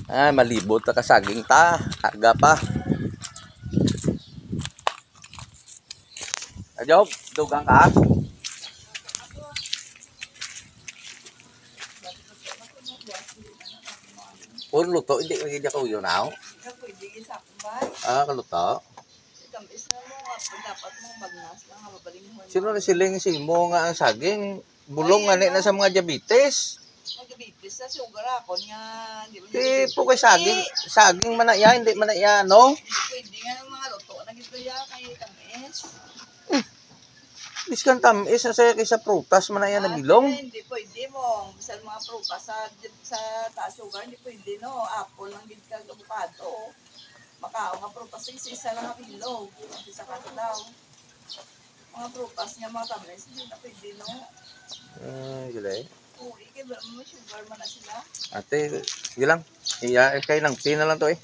Ah, malibot na kasaging ta. Aga pa. Ajob, dugang ka? Puro luto, hindi magiging ka uyo na ako. Ah, kaluto. Sino na siling mo nga ang saging? Bulong nga na sa mga diabetes. Diabetes na sugar ako niya. Di po kay saging. Saging man na yan, hindi man na yan, no? Pwede nga ng mga luto. Nagito yan kay tamis. Iskan tamis na sa'yo kaysa prutas man na yan na bilong. Hindi pwede mo. Bisa mga prutas sa taas sugar, hindi pwede, no? Apple lang din ka avocado. Makao nga prutas, isa lang ang bilog. Isa ka daw. Mga prutas niya, mga tamis, hindi na pwede, no? Gila eh. Uli, kaya ba may sugar man na sila? Ate, sige lang. Iya, kayo lang. Pina lang to eh.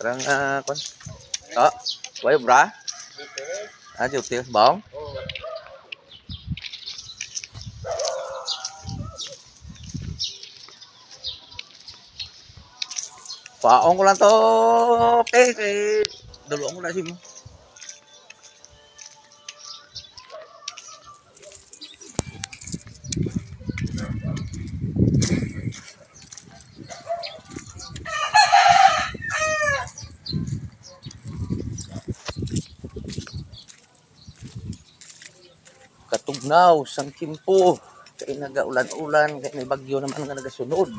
Parang, kon. Oh, why bra? Ah, jutil. Bong? Paong ko lang to. Okay, duluan ko na si mo. Katugnaw, sang kimpo. Kaya nagaulan-ulan, kaya may bagyo naman nga nagasunod.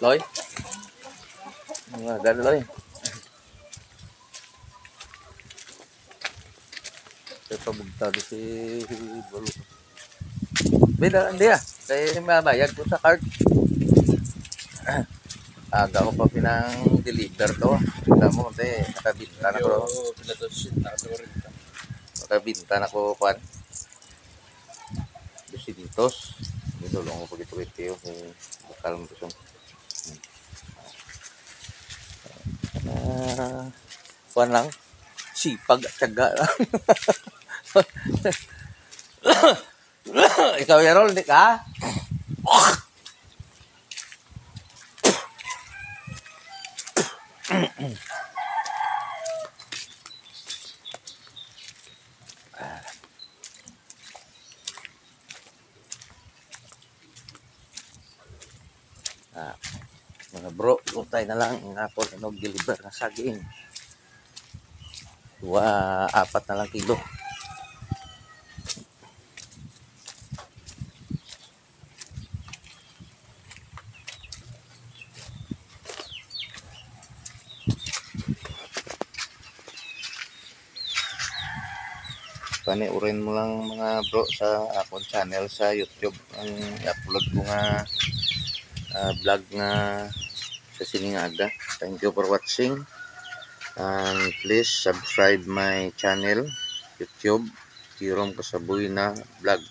Loy? Gano'n Loy. Kaya pabugta di si Bolo. Bida, hindi ah. Kaya mabayad ko sa card. Aga ko pa pinang-deliver to. Kita mo, nakabinta na ko. Nakabinta na ko, kuan. Dosiditos. Nilulong ko pagito-ito. Bakal mo ito. Kuan lang. Sipag at tiyaga lang. Ikaw, Yarol, hindi ka? Mga bro, utay na lang nga po deliver na saging. 4 na lang kilo. Paniurin mo lang mga bro sa akong channel sa YouTube. Ang i-upload ko nga vlog nga sa sining aga. Thank you for watching. And please subscribe my channel YouTube Jerome Kasabuy na vlog.